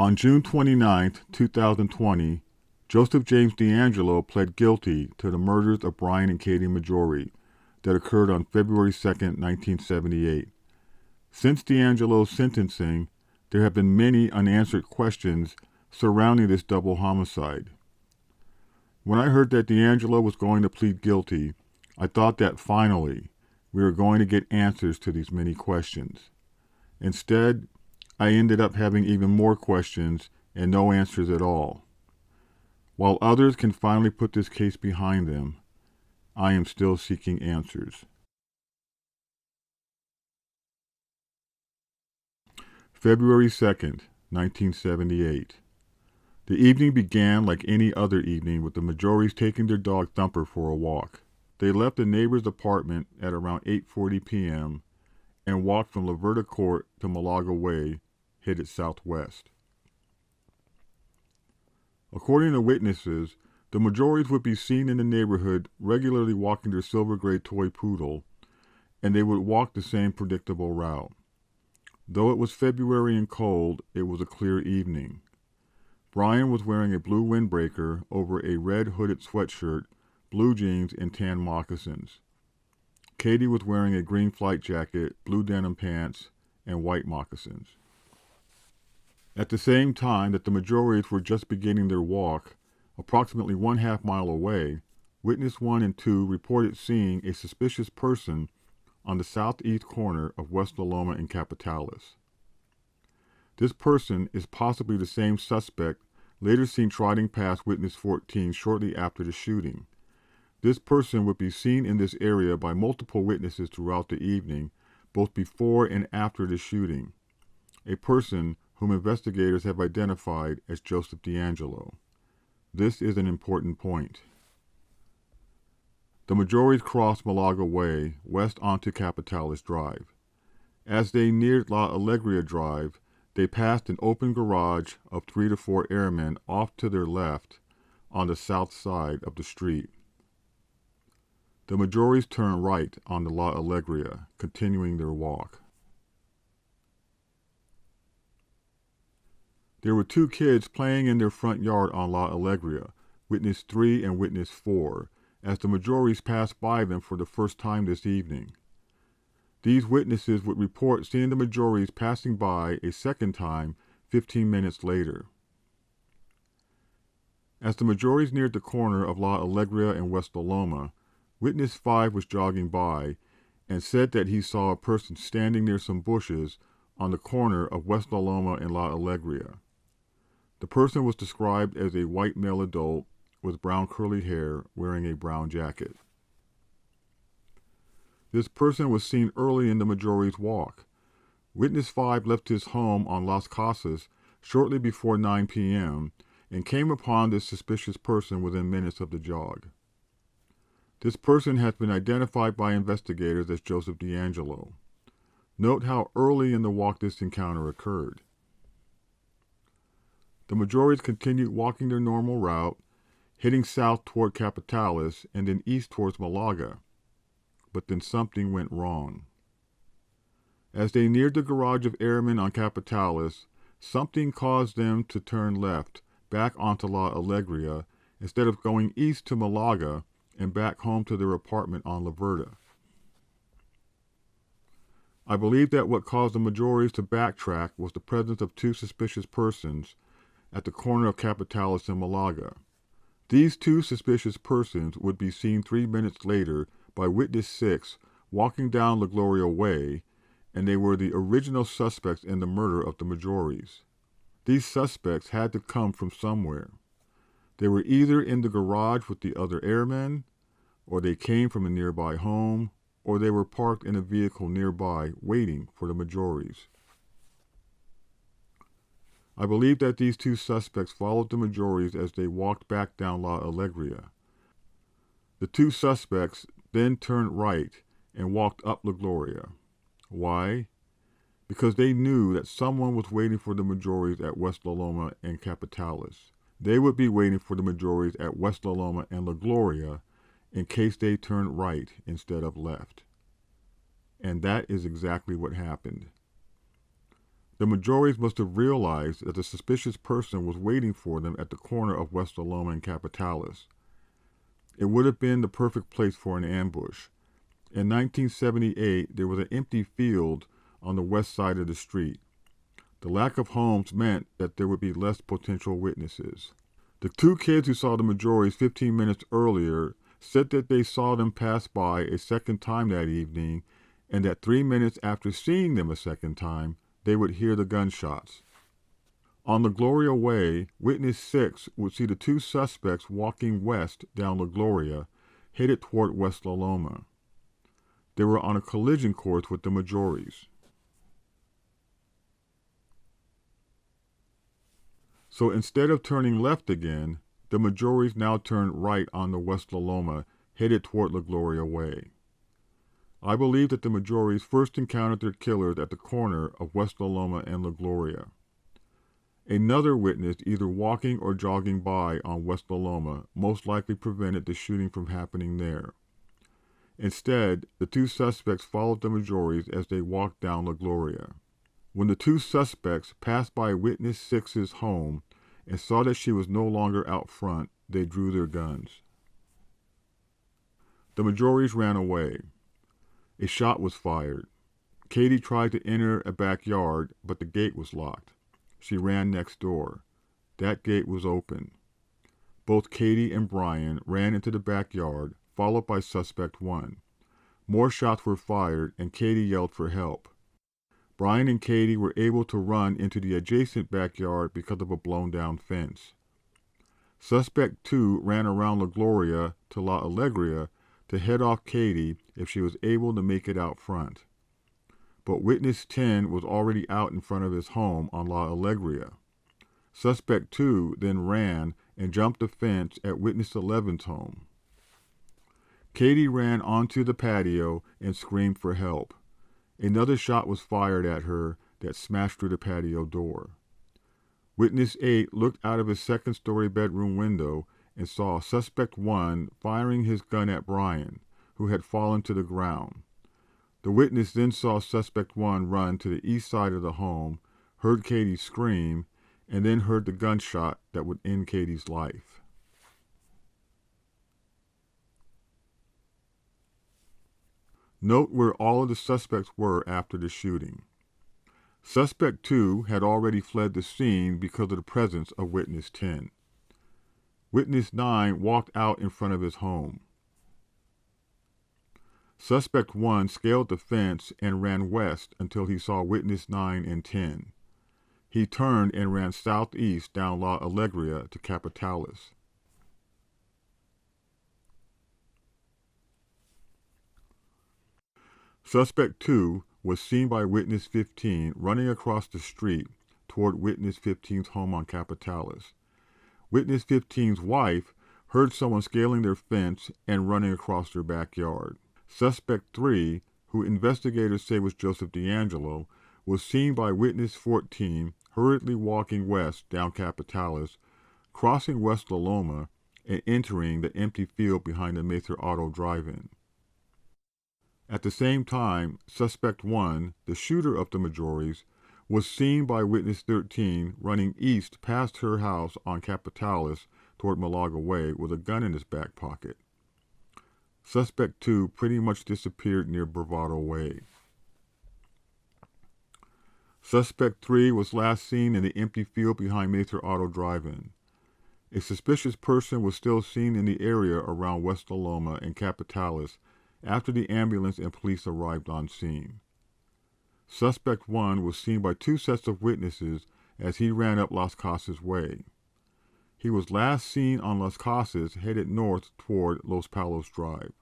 On June 29, 2020, Joseph James DeAngelo pled guilty to the murders of Brian and Katie Maggiore that occurred on February 2, 1978. Since DeAngelo's sentencing, there have been many unanswered questions surrounding this double homicide. When I heard that DeAngelo was going to plead guilty, I thought that finally we were going to get answers to these many questions. Instead, I ended up having even more questions and no answers at all. While others can finally put this case behind them, I am still seeking answers. February 2nd, 1978. The evening began like any other evening with the Maggiores taking their dog Thumper for a walk. They left the neighbor's apartment at around 8:40 p.m. and walked from Laverta Court to Malaga Way, headed southwest. According to witnesses, the Maggiores would be seen in the neighborhood regularly walking their silver gray toy poodle, and they would walk the same predictable route. Though it was February and cold, it was a clear evening. Brian was wearing a blue windbreaker over a red hooded sweatshirt, blue jeans, and tan moccasins. Katie was wearing a green flight jacket, blue denim pants, and white moccasins. At the same time that the Maggiores were just beginning their walk, approximately 1/2 mile away, witness 1 and 2 reported seeing a suspicious person on the southeast corner of West Loma and Capitalis. This person is possibly the same suspect later seen trotting past witness 14 shortly after the shooting. This person would be seen in this area by multiple witnesses throughout the evening, both before and after the shooting. A person whom investigators have identified as Joseph DeAngelo. This is an important point. The Maggiores crossed Malaga Way west onto Capitalis Drive. As they neared La Alegria Drive, they passed an open garage of 3 to 4 airmen off to their left on the south side of the street. The Maggiores turned right on the La Alegria, continuing their walk. There were 2 kids playing in their front yard on La Alegria, witness 3 and witness 4, as the Maggiores passed by them for the first time this evening. These witnesses would report seeing the Maggiores passing by a second time 15 minutes later. As the Maggiores neared the corner of La Alegria and West Loma, witness 5 was jogging by and said that he saw a person standing near some bushes on the corner of West Loma and La Alegria. The person was described as a white male adult with brown curly hair wearing a brown jacket. This person was seen early in the Maggiores' walk. Witness 5 left his home on Las Casas shortly before 9 p.m. and came upon this suspicious person within minutes of the jog. This person has been identified by investigators as Joseph DeAngelo. Note how early in the walk this encounter occurred. The Maggiores continued walking their normal route, heading south toward Capitalis and then east towards Malaga. But then something went wrong. As they neared the garage of airmen on Capitalis, something caused them to turn left, back onto La Alegria, instead of going east to Malaga and back home to their apartment on Laverta. I believe that what caused the Maggiores to backtrack was the presence of 2 suspicious persons at the corner of Capitalis and Malaga. These 2 suspicious persons would be seen 3 minutes later by witness 6 walking down La Gloria Way, and they were the original suspects in the murder of the Maggiores. These suspects had to come from somewhere. They were either in the garage with the other airmen, or they came from a nearby home, or they were parked in a vehicle nearby waiting for the Maggiores. I believe that these 2 suspects followed the Maggiores as they walked back down La Alegria. The 2 suspects then turned right and walked up La Gloria. Why? Because they knew that someone was waiting for the Maggiores at West Loma and Capitalis. They would be waiting for the Maggiores at West Loma and La Gloria in case they turned right instead of left. And that is exactly what happened. The Maggiores must have realized that the suspicious person was waiting for them at the corner of West Loma and Capitalis. It would have been the perfect place for an ambush. In 1978, there was an empty field on the west side of the street. The lack of homes meant that there would be less potential witnesses. The two kids who saw the Maggiores 15 minutes earlier said that they saw them pass by a second time that evening, and that 3 minutes after seeing them a second time, they would hear the gunshots. On the Gloria Way, witness 6 would see the two suspects walking west down La Gloria, headed toward West La Loma. They were on a collision course with the Maggiores. So instead of turning left again, the Maggiores now turned right on the West La Loma, headed toward La Gloria Way. I believe that the Maggiores first encountered their killers at the corner of West La Loma and La Gloria. Another witness, either walking or jogging by on West La Loma, most likely prevented the shooting from happening there. Instead, the two suspects followed the Maggiores as they walked down La Gloria. When the two suspects passed by witness 6's home and saw that she was no longer out front, they drew their guns. The Maggiores ran away. A shot was fired. Katie tried to enter a backyard, but the gate was locked. She ran next door. That gate was open. Both Katie and Brian ran into the backyard, followed by suspect 1. More shots were fired, and Katie yelled for help. Brian and Katie were able to run into the adjacent backyard because of a blown-down fence. Suspect 2 ran around La Gloria to La Alegria to head off Katie if she was able to make it out front. But witness 10 was already out in front of his home on La Alegria. Suspect 2 then ran and jumped the fence at witness 11's home. Katie ran onto the patio and screamed for help. Another shot was fired at her that smashed through the patio door. Witness 8 looked out of his second-story bedroom window and saw suspect 1 firing his gun at Brian, who had fallen to the ground. The witness then saw suspect 1 run to the east side of the home, heard Katie scream, and then heard the gunshot that would end Katie's life. Note where all of the suspects were after the shooting. Suspect 2 had already fled the scene because of the presence of witness 10. Witness 9 walked out in front of his home. Suspect 1 scaled the fence and ran west until he saw witness 9 and 10. He turned and ran southeast down La Alegria to Capitalis. Suspect 2 was seen by witness 15 running across the street toward witness 15's home on Capitalis. Witness 15's wife heard someone scaling their fence and running across their backyard. Suspect 3, who investigators say was Joseph DeAngelo, was seen by witness 14 hurriedly walking west down Capitalis, crossing West La Loma, and entering the empty field behind the Mather Auto Drive-In. At the same time, suspect 1, the shooter of the Maggiores, was seen by witness 13 running east past her house on Capitalis toward Malaga Way with a gun in his back pocket. Suspect 2 pretty much disappeared near Bravado Way. Suspect 3 was last seen in the empty field behind Mather Auto Drive-In. A suspicious person was still seen in the area around West La Loma and Capitalis after the ambulance and police arrived on scene. Suspect 1 was seen by 2 sets of witnesses as he ran up Las Casas Way. He was last seen on Las Casas headed north toward Los Palos Drive.